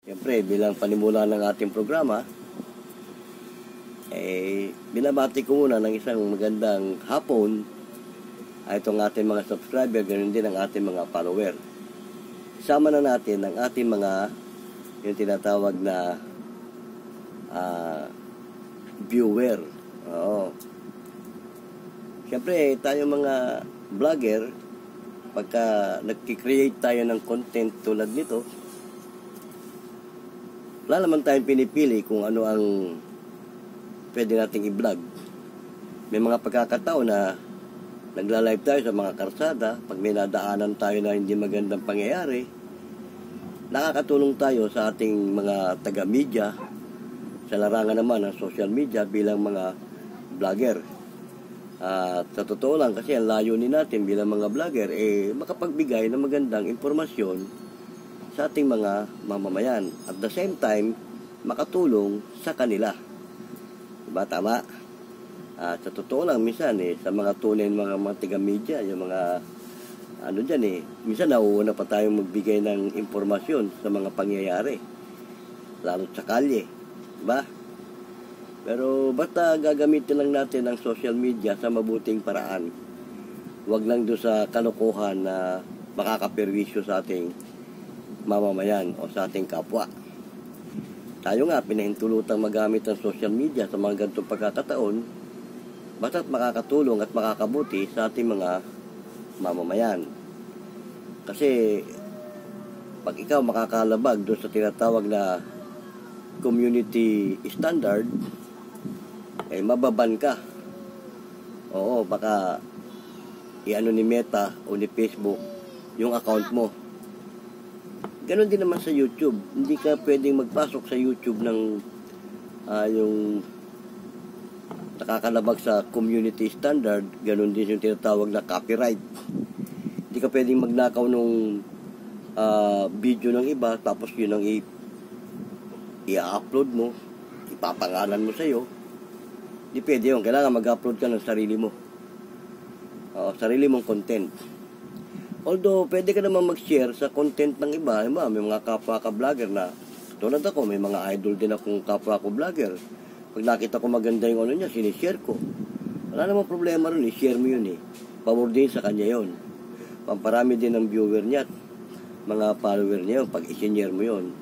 Siyempre, bilang panimula ng ating programa, binabati ko muna ng isang magandang hapon ay itong ating mga subscriber, ganoon din ang ating mga follower. Isama na natin ang ating mga yung tinatawag na viewer. Oo. Siyempre, tayo mga vlogger, pagka nag-create tayo ng content tulad nito, wala naman tayong pinipili kung ano ang pwede nating i-vlog. May mga pagkakataon na nagla-live tayo sa mga karsada, pag may nadaanan tayo na hindi magandang pangyayari, nakakatulong tayo sa ating mga taga-media, sa larangan naman ng social media bilang mga vlogger. At sa totoo lang, kasi ang layunin natin bilang mga vlogger, makapagbigay ng magandang impormasyon sa ating mga mamamayan. At the same time, makatulong sa kanila. Diba? Tama? Sa totoo lang, minsan sa mga tunay mga taga-media, yung mga minsan nauuna pa tayong magbigay ng impormasyon sa mga pangyayari. Lalo sa kalye. Diba? Pero basta gagamitin lang natin ang social media sa mabuting paraan. Huwag lang doon sa kalokohan na makakaperwisyo sa ating mamamayan o sa ating kapwa. Tayo nga, pinahintulutang magamit ang social media sa mga ganitong pagkakataon basta't makakatulong at makakabuti sa ating mga mamamayan. Kasi pag ikaw makakalabag doon sa tinatawag na community standard, mababan ka. Oo, baka i-ano ni Meta o ni Facebook yung account mo. Ganon din naman sa YouTube. Hindi ka pwedeng magpasok sa YouTube ng yung nakakalabag sa community standard. Ganon din yung tinatawag na copyright. Hindi ka pwedeng magnakaw nung video ng iba, tapos yun ang i-upload mo, ipapangalan mo sa'yo. Hindi pwede yun. Kailangan mag-upload ka ng sarili mo. Sarili mong content. Although, pwede ka naman mag-share sa content ng iba. May mga kapwa ka vlogger na, tulad ako, may mga idol din akong kapwa ko vlogger. Pag nakita ko maganda yung ano niya, sinishare ko. Wala namang problema rin, i-share mo yun Pabor din sa kanya yun. Pamparami din ng viewer niya at mga follower niya yun, pag i-share mo yun.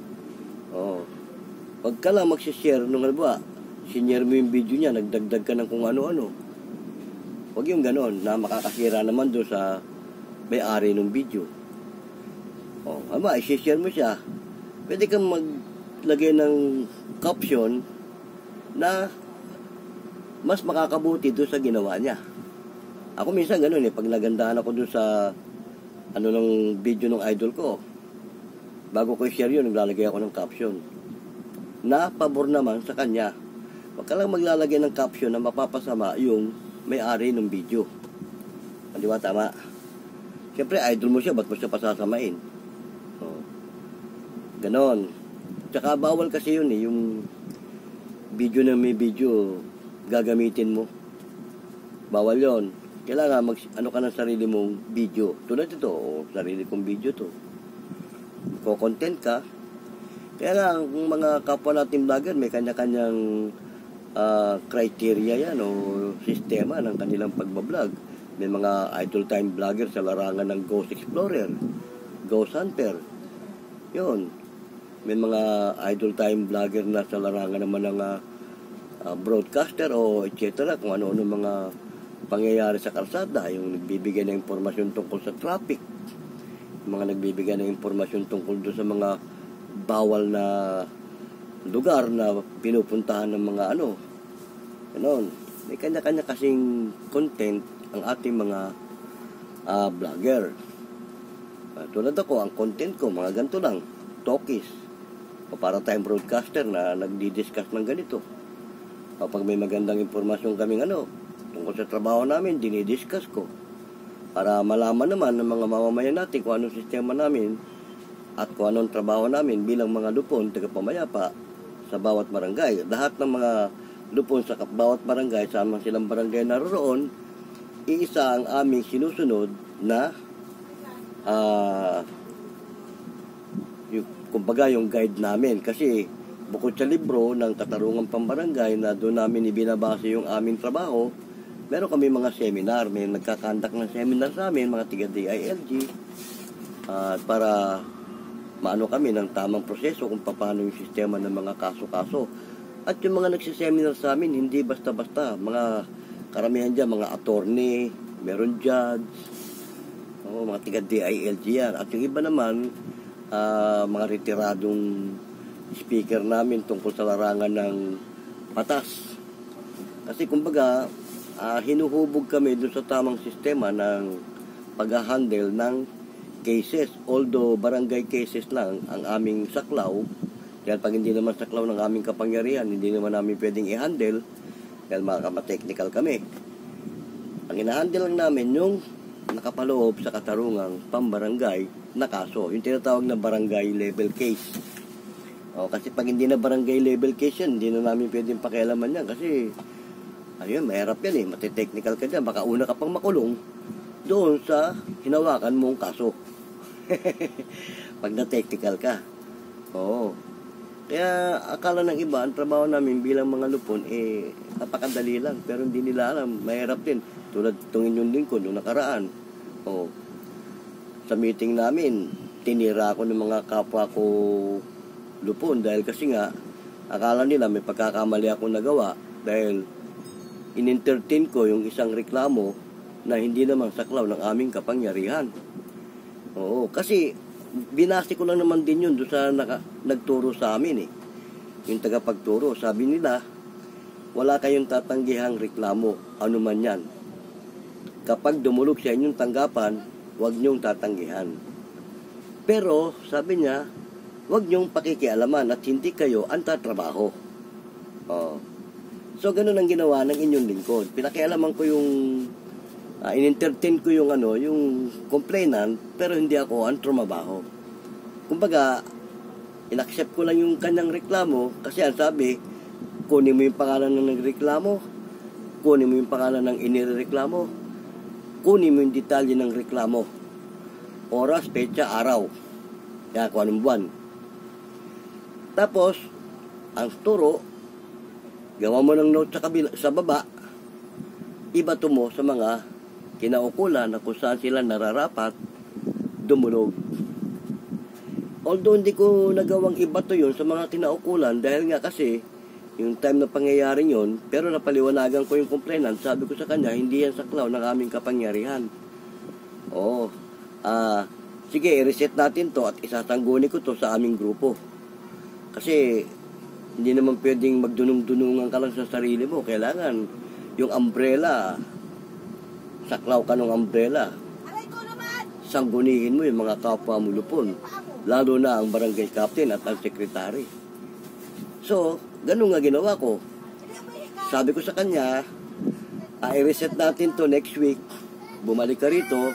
Pag ka lang mag-share nung halimbawa, sinare mo yung video niya, nagdagdag ka ng kung ano-ano. Huwag yung ganon, na makakasira naman doon sa may-ari ng video. I-share mo siya. Pwede kang maglagay ng caption na mas makakabuti doon sa ginawa niya. Ako minsan ganun pag nagandaan ako doon sa ng video ng idol ko, bago ko i-share yun, naglalagay ako ng caption na pabor naman sa kanya. Huwag ka lang maglalagay ng caption na mapapasama yung may-ari ng video. Di ba tama? Siyempre, idol mo siya, ba't mo siya pasasamain? Ganon. Tsaka bawal kasi yun yung video na may video gagamitin mo. Bawal yun. Kailangan ano ka ng sarili mong video. Tulad ito, sarili kong video to. Ko-content ka. Kaya nga, kung mga kapwa natin vlogger, may kanya-kanyang criteria yan o sistema ng kanilang pagbablog. May mga idol time vlogger sa larangan ng Ghost Explorer, Ghost Hunter. Yun. May mga idol time vlogger na sa larangan naman ng broadcaster o etc. Kung ano-ano mga pangyayari sa kalsada. Yung nagbibigay ng impormasyon tungkol sa traffic. Yung mga nagbibigay ng impormasyon tungkol doon sa mga bawal na lugar na pinupuntahan ng mga Ganon. May kanya-kanya kasing content ang ating mga vlogger. Tulad ako, ang content ko, mga ganito lang, talkies. O para tayong broadcaster na nagdi-discuss ng ganito. Kapag may magandang impormasyon kaming tungkol sa trabaho namin, dinidiscuss ko. Para malaman naman ng mga mamamayan natin kung anong sistema namin at kung anong trabaho namin bilang mga lupon, tagapamayapa sa bawat barangay. Lahat ng mga lupon sa bawat barangay, sama silang barangay naroon, iisa ang aming sinusunod na kumbaga yung guide namin. Kasi bukod sa libro ng Katarungang Pambarangay na doon namin ibinabase yung aming trabaho, meron kami mga seminar. May nagkakandak ng seminar sa amin, mga tiga-DILG, para maano kami ng tamang proseso kung paano yung sistema ng mga kaso-kaso. At yung mga nagsiseminar sa amin, hindi basta-basta. Mga karamihan dyan, mga attorney, meron judge, mga tiga-DILG yan. At yung iba naman, mga retiradong speaker namin tungkol sa larangan ng batas. Kasi kumbaga, hinuhubog kami dun sa tamang sistema ng pag-handle ng cases. Although barangay cases lang ang aming saklaw, dahil pag hindi naman saklaw ng aming kapangyarihan, hindi naman namin pwedeng i-handle dahil technical kami. Ang ina-handle lang namin yung nakapaloob sa Katarungang Pambarangay na kaso, yung tinatawag na barangay level case. Kasi pag hindi na barangay level case yan, hindi na namin pwedeng pakialaman yan kasi ayun, mahirap yan matitechnical ka dyan, baka una ka pang makulong doon sa hinawakan mong kaso. Pag na-technical ka. Kaya akala ng iba, ang trabaho namin bilang mga lupon, napakadali lang. Pero hindi nila alam, mahirap din. Tulad itong inyong lingkod, noong nakaraan. Sa meeting namin, tinira ako ng mga kapwa ko lupon. Dahil kasi nga, akala nila may pagkakamali akong nagawa. Dahil in-entertain ko yung isang reklamo na hindi naman saklaw ng aming kapangyarihan. Kasi binasi ko lang naman din yun doon sa nagturo sa amin yung tagapagturo. Sabi nila, wala kayong tatanggihang reklamo, ano man yan. Kapag dumulog sa inyong tanggapan, huwag nyong tatanggihan. Pero, sabi niya, huwag nyong pakikialaman at hindi kayo ang tatrabaho. So, ganun ang ginawa ng inyong lingkod. Pinakialaman ko yung in-entertain ko yung yung complainant, pero hindi ako ang trumabaho. Kumbaga, in-accept ko lang yung kanyang reklamo kasi ang sabi, kunin mo yung pangalan ng nagreklamo, kunin mo yung pangalan ng inireklamo, kunin mo yung detalye ng reklamo, oras, petsa, araw, kaya kung anong buwan. Tapos, ang turo, gawa mo ng note sa baba, ibato mo sa mga kinaukulan na kung saan sila nararapat dumulog. Although hindi ko nagawang ibato yun sa mga kinaukulan dahil nga kasi yung time na pangyayari yun, pero napaliwanagan ko yung complainant, sabi ko sa kanya, hindi yan saklaw ng aming kapangyarihan. Sige, i-reset natin to at isasangguni ko to sa aming grupo. Kasi hindi naman pwedeng magdunong-dunungan ka lang sa sarili mo. Kailangan yung umbrella, saklaw ka ng umbrella. Sanggunihin mo yung mga kapwa mo lupon. Lalo na ang barangay captain at ang secretary. So, ganun nga ginawa ko. Sabi ko sa kanya, i-reset natin to next week. Bumalik ka rito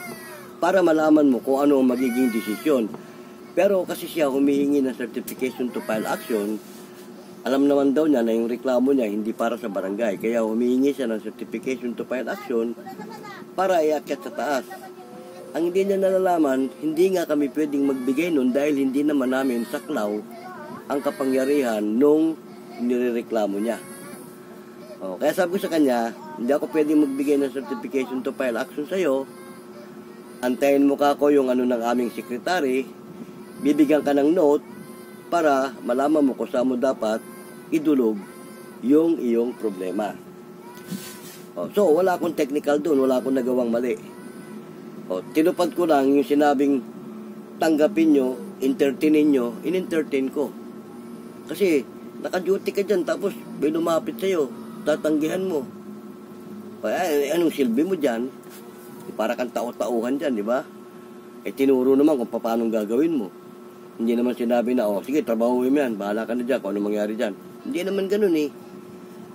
para malaman mo kung ano ang magiging desisyon. Pero kasi siya humihingi ng certification to file action, alam naman daw niya na yung reklamo niya hindi para sa barangay. Kaya humihingi siya ng certification to file action para iakyat sa taas. Ang hindi niya nalalaman, hindi nga kami pwedeng magbigay nun dahil hindi naman namin saklaw ang kapangyarihan nung nirereklamo niya. Kaya sabi ko sa kanya, hindi ako pwedeng magbigay ng certification to file action sa'yo. Antayin mo ka ko yung ng aming secretary, bibigyan ka ng note para malaman mo kung saan mo dapat idulog yung iyong problema. So, wala akong technical doon, wala akong nagawang mali. Tinupad ko lang yung sinabing tanggapin nyo, entertainin nyo, in-entertain ko. Kasi, naka-duty ka dyan, tapos may lumapit sa'yo, tatanggihan mo. Anong silbi mo dyan? Para kang tao-tauhan dyan, di ba? Tinuro naman kung paano gagawin mo. Hindi naman sinabi na, sige, trabahuin mo yan, bahala ka na dyan, kung ano mangyari dyan. Hindi naman ganun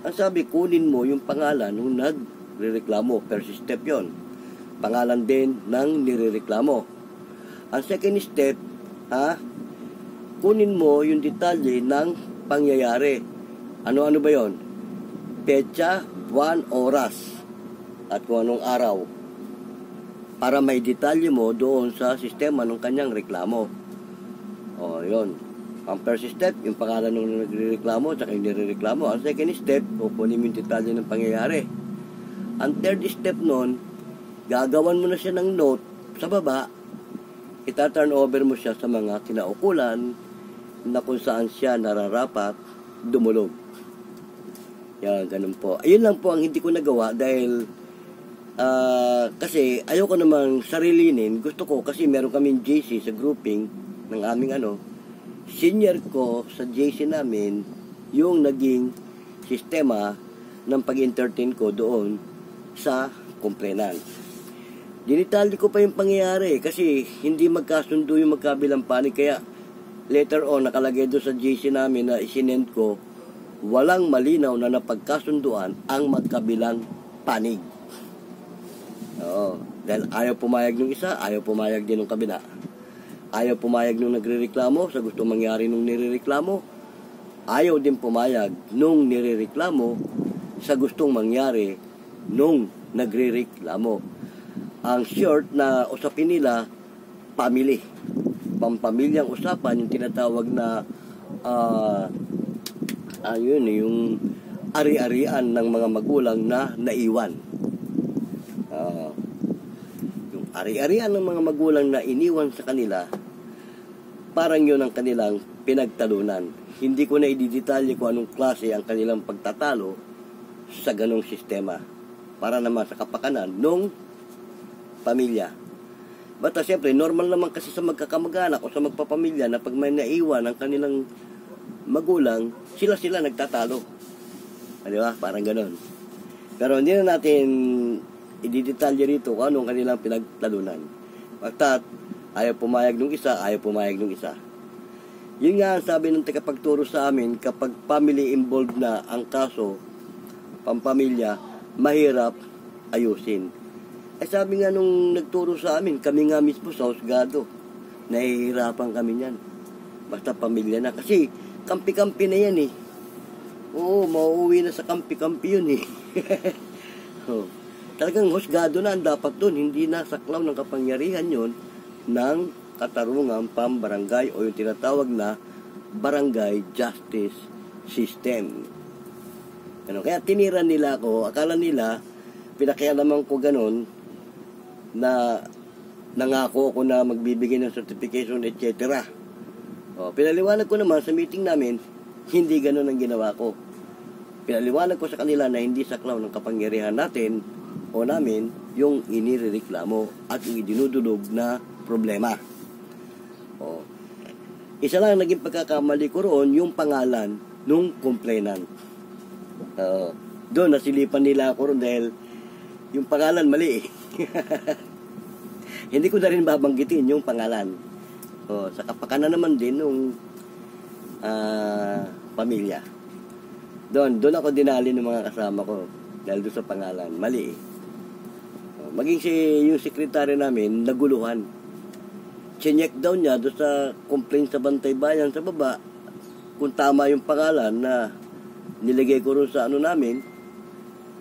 Ang sabi, kunin mo yung pangalan nung nagrereklamo, first step yon. Pangalan din ng nirereklamo. Ang second step, kunin mo yung detalye ng pangyayari. Ano-ano ba yon? Petsa, buwan, oras, at kung anong araw. Para may detalye mo doon sa sistema ng kanyang reklamo. Yun. Ang first step, yung pangalan ng nagrereklamo at yung nirereklamo. Ang second step, kukunin mo yung detalye ng pangyayari. Ang third step nun, gagawan mo na siya ng note sa baba, ita-turn over mo siya sa mga kinaukulan na kung saan siya nararapat dumulog. Yan, ganun po. Ayun lang po ang hindi ko nagawa dahil kasi ayoko namang sarilinin. Gusto ko kasi meron kaming JC sa grouping ng aming senior ko sa JC namin yung naging sistema ng pag-entertain ko doon sa complainant. Dinitalye ko pa yung pangyayari kasi hindi magkasundo yung magkabilang panig. Kaya later on nakalagay doon sa JC namin na isinend ko, walang malinaw na napagkasunduan ang magkabilang panig. Oo. Dahil ayaw pumayag ng isa, ayaw pumayag din ng kabila. Ayaw pumayag nung nagrereklamo sa gustong mangyari nung nirereklamo. Ayaw din pumayag nung nirereklamo sa gustong mangyari nung nagrereklamo. Ang short na usapin nila, family. Pampamilyang usapan, yung tinatawag na yung ari-arian ng mga magulang na naiwan. Yung ari-arian ng mga magulang na iniwan sa kanila, parang yun ang kanilang pinagtalunan. Hindi ko na ididetalye kung anong klase ang kanilang pagtatalo sa ganong sistema para naman sa kapakanan nung pamilya. Basta siyempre, normal naman kasi sa magkakamag-anak o sa magpapamilya na pag may naiwan ang kanilang magulang, sila nagtatalo. Di ba? Parang ganon. Pero hindi na natin ididetalye rito kung anong kanilang pinagtalunan. Basta, ayaw pumayag nung isa, ayaw pumayag nung isa. Yun nga ang sabi ng tagapagturo sa amin, kapag family involved na ang kaso, pampamilya, mahirap ayusin. Sabi nga nung nagturo sa amin, kami nga mismo sa husgado, nahihirapan kami niyan. Basta pamilya na. Kasi kampi-kampi na yan eh. Oo, mauuwi na sa kampi-kampi yun eh. Talagang husgado na ang dapat dun. Hindi na saklaw ng kapangyarihan yun ng katarungang pambarangay o yung tinatawag na barangay justice system. Kaya tinira nila ako, akala nila, pinakialaman ko ganun, na nangako ako na magbibigay ng certification, etc. Pinaliwanag ko naman sa meeting namin, hindi ganun ang ginawa ko. Pinaliwanag ko sa kanila na hindi saklaw ng kapangyarihan natin o namin yung inireklamo at yung idinudulog na problema. Isa lang naging pagkakamali ko roon, yung pangalan nung complainant. Doon nasilipan nila ako roon dahil yung pangalan mali eh. Hindi ko na rin babanggitin yung pangalan. Sa kapakanan naman din nung pamilya. Doon ako dinali ng mga kasama ko dahil doon sa pangalan. Mali eh. Maging yung sekretary namin, naguluhan. Chinek daw niya doon sa complaint sa Bantay Bayan sa baba kung tama yung pangalan na nilagay ko rin sa namin.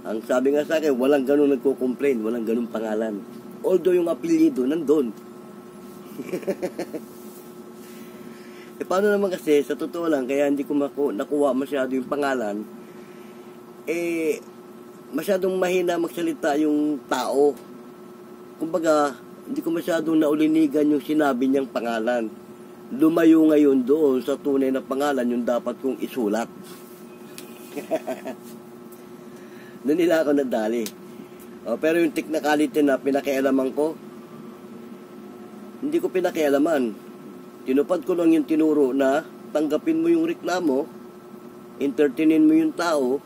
Ang sabi nga sa akin, walang ganun nagko-complain, walang ganun pangalan. Although yung apelyido nandun. Paano naman kasi, sa totoo lang, kaya hindi ko nakuha masyado yung pangalan, masyadong mahina magsalita yung tao. Kumbaga, hindi ko masyadong naulinigan yung sinabi niyang pangalan. Lumayo ngayon doon sa tunay na pangalan yung dapat kong isulat. Doon nila ako nadali. Pero yung technicality na pinakialaman ko, hindi ko pinakialaman. Tinupad ko lang yung tinuro na tanggapin mo yung reklamo, entertainin mo yung tao,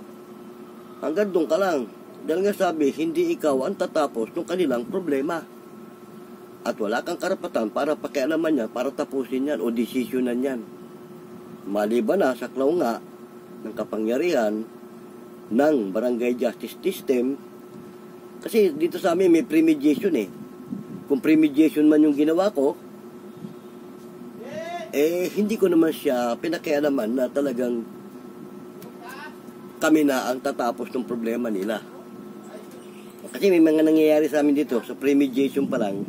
hanggang doon ka lang. Dahil nga sabi, hindi ikaw ang tatapos ng kanilang problema. At wala kang karapatan para pakialaman niya, para tapusin yan o desisyonan yan. Maliban na sa klaw nga ng kapangyarihan ng barangay justice system, kasi dito sa amin may premediation eh. Kung premediation man yung ginawa ko, hindi ko naman siya pinakialaman na talagang kami na ang tatapos ng problema nila. Kasi may mga nangyayari sa amin dito, sa premediation pa lang,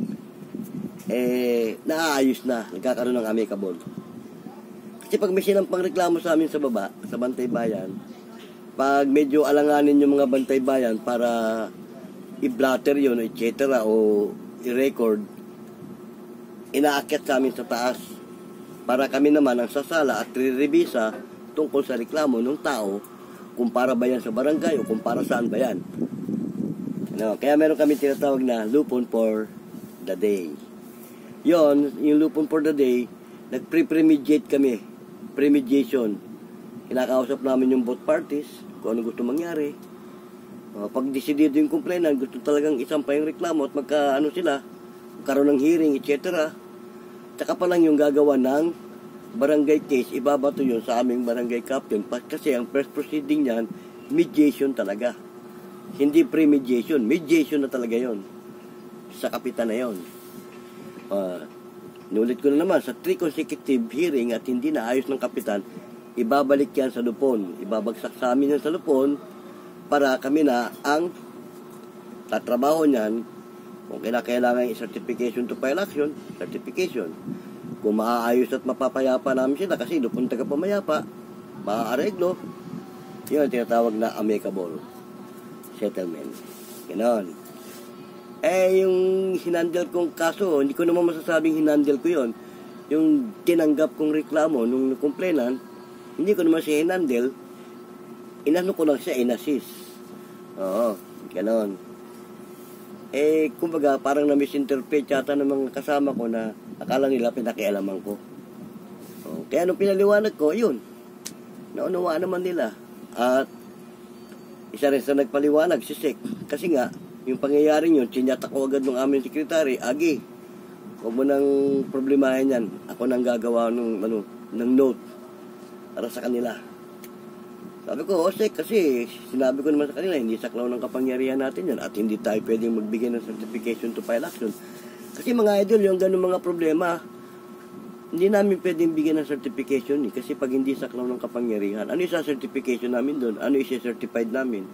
naaayos na, nagkakaroon ng amicable. Kasi pag may sinampang reklamo sa amin sa baba, sa Bantay Bayan, pag medyo alanganin yung mga Bantay Bayan para i-blatter yun, etc. o i-record, inaakyat sa amin sa taas para kami naman ang sasala at re-revisa tungkol sa reklamo ng tao kung para ba yan sa barangay o kung para saan ba yan. No, kaya meron kami tinatawag na lupon for the day. Yon, yung lupon for the day, nag-premediate kami. Premediation. Kinakausap namin yung both parties kung ano gusto mangyari. Pag decidido yung complainant, gusto talagang isampa yung reklamo at magkaroon ng hearing, etc. Tsaka pa lang yung gagawa ng barangay case, ibabato yun sa aming barangay captain kasi ang first proceeding niyan, mediation talaga. Hindi premediation, mediation na talaga yon sa kapitan na yon. Nulit ko na naman, sa 3 consecutive hearing at hindi naayos ng kapitan, ibabalik yan sa lupon. Ibabagsak sa amin yan sa lupon para kami na ang tatrabaho niyan. Kung kailangan i-certification to file action, certification. Kung maaayos at mapapayapa namin sila kasi lupon taga-pamayapa, maaareglo, yun ang tinatawag na amicable settlement. Ganon. Yung hinandle kong kaso, hindi ko naman masasabing hinandle ko yon. Yung tinanggap kong reklamo nung complainant, hindi ko naman siya hinandle, inano ko lang siya, inassist. Oo, ganon. Kumbaga, parang na-misinterpret yata ng mga kasama ko na akala nila pinakialaman ko. Kaya nung pinaliwanag ko, yun, naunawaan naman nila. At isa rin sa nagpaliwanag, si Sek. Kasi nga, yung pangyayari yun, chinyata ko agad ng aming sekretary, Agi, huwag mo nang problemahin yan. Ako nang gagawa ng note para sa kanila. Sabi ko, Sek, kasi sinabi ko naman sa kanila, hindi saklaw ng kapangyarihan natin yan at hindi tayo pwedeng magbigay ng certification to file action. Kasi mga idol, yung ganun mga problema, hindi namin pwedeng bigyan ng certification kasi pag hindi saklaw ng kapangyarihan, ano yung certification namin doon? Ano yung certified namin?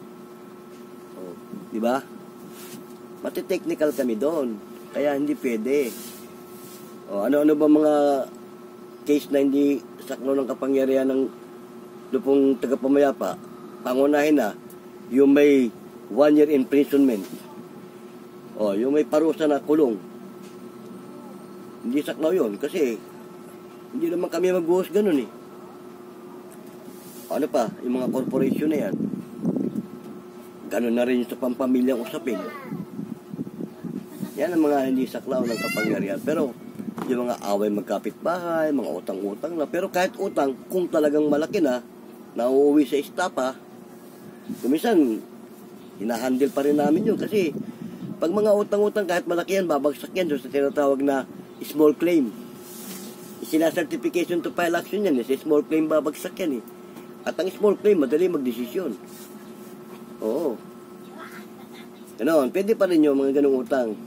Di ba? Mati-technical kami doon. Kaya hindi pwede. Ano-ano ba mga case na hindi saklaw ng kapangyarihan ng lupong taga-pamayapa? Pangunahin na, yung may 1 year imprisonment. Yung may parusa na kulong. Hindi saklaw yun kasi hindi naman kami mag-uus ganun eh. Ano pa, yung mga corporation na yan. Ganun na rin sa pampamilyang usapin. Yan ang mga hindi saklaw ng kapangyarihan. Pero yung mga away magkapitbahay, mga utang-utang na. Pero kahit utang, kung talagang malaki na, nauuwi sa estapa, kumisan, hinahandle pa rin namin yun. Kasi pag mga utang-utang, kahit malaki yan, babagsak yan. So, sa tinatawag na small claim. Sina-certification to file action yan. Sa small claim, babagsak yan eh. At ang small claim, madali magdesisyon. Oo. Ganon, pwede pa rin yung mga ganong utang.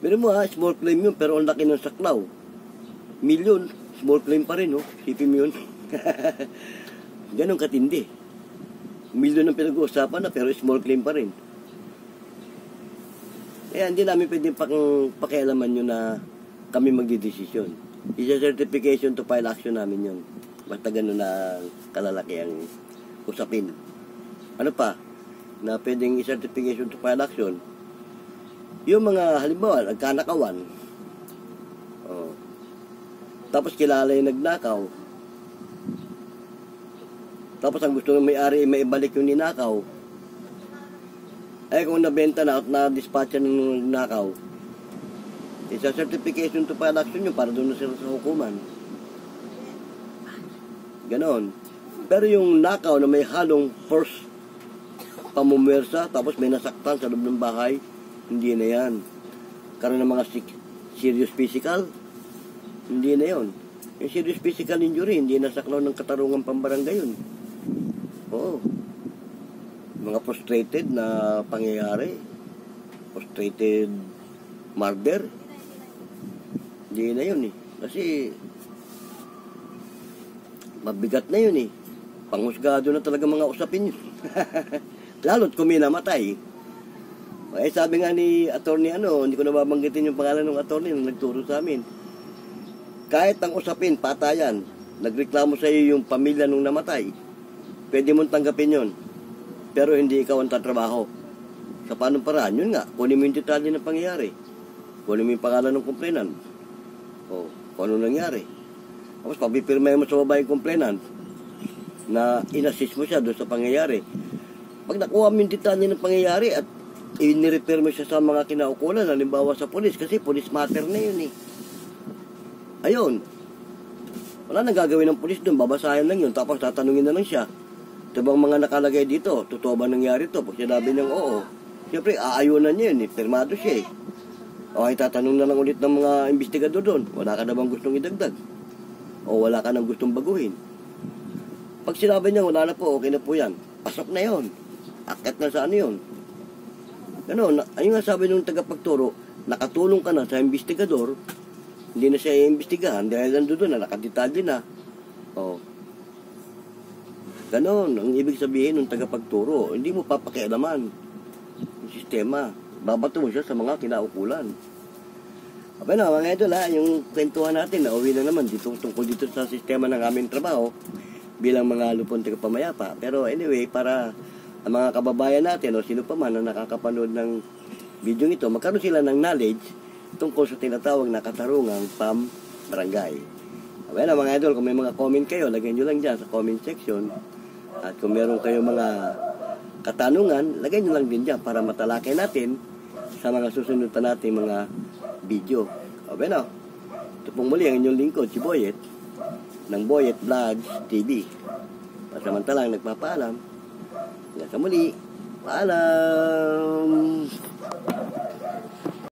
Pero mo small claim yun, pero ang laki ng saklaw. Million, small claim pa rin, Sipin mo yun. Ganon katindi. Million ang pinag-uusapan na, pero small claim pa rin. Kaya hindi namin pwede pakialaman yun na kami magdidesisyon. Isa-certification to file action namin yun. Basta ganon na kalalaki ang usapin. Ano pa? Na pwedeng i-certification to file action. Yung mga, halimbawa, nagkanakawan. Tapos kilala yung nagnakaw. Tapos ang gusto ng may-ari maibalik yung ninakaw. Kung nabenta na at na-dispatcha ng nagnakaw, isa-certification to file action yun para doon na sila sa hukuman. Ganon. Pero yung nakaw na may halong force pamumwersa, tapos may nasaktan sa loob ng bahay, hindi na yan. Karoon ng mga serious physical, hindi na yon. Yung serious physical injury, hindi nasaklaw ng katarungan pambarangay yun. Oo. Mga frustrated na pangyayari, frustrated murder, hindi na yun eh. Kasi mabigat na yun eh. Panghusgado na talaga mga usapin yun. Lalo't kung may namatay. Sabi nga ni attorney hindi ko na babanggitin yung pangalan ng attorney na nagturo sa amin. Kahit ang usapin, patayan, nagreklamo sa iyo yung pamilya nung namatay, pwede mong tanggapin yon. Pero hindi ikaw ang tatrabaho. Sa paanong paraan? Yun nga, kunin mo yung detalye ng pangyayari. Kunin mo yung pangalan ng complainant. O, kung ano nangyari. Tapos papipirmahin mo sa babaeng complainant na inassist mo siya doon sa pangyayari. Pag nakuha mo yung detalye ng pangyayari at inirepair mo siya sa mga kinaukulan, halimbawa sa polis, kasi police matter na yun eh. Ayun. Wala nang gagawin ng polis doon, babasahin lang yun, tapos tatanungin na lang siya. Ito bang mga nakalagay dito? Totoo ba nangyari ito? Pag sinabi niyang oo, siyempre aayunan niya yun, pirmado siya eh. O ay tatanong na lang ulit ng mga investigador doon, wala ka na bang gustong idagdag? O wala ka nang gustong baguhin? Pag sinabi niya, wala na po, okay na po yan. Pasok na yon. Akit na sa ano yun. Ano, ayun nga sabi nung tagapagturo, nakatulong ka na sa investigador, hindi na siya iimbestigahan dahil nandun na, nakadetalye na. O. Ganon, ang ibig sabihin ng tagapagturo, hindi mo papakialaman yung sistema. Babato mo siya sa mga kinaukulan. Okay na, mga idol ha, yung kwentuhan natin, nauwi na naman dito, tungkol dito sa sistema ng aming trabaho bilang mga lupon tagapamayapa. Pero anyway, para ang mga kababayan natin o sino pa man na nakakapanood ng video ito, magkaroon sila ng knowledge tungkol sa tinatawag na katarungang pambarangay. Okay na mga idol, kung may mga comment kayo, lagay nyo lang dyan sa comment section. At kung meron kayo mga katanungan, lagay nyo lang din dyan para matalakay natin sa mga susunod pa natin mga video. Okay na. Ito pong muli ang inyong lingkod, si Boyet ng Boyet Vlogs TV. Pasamantalang nagpapaalam. Hanggang sa muli. Paalam!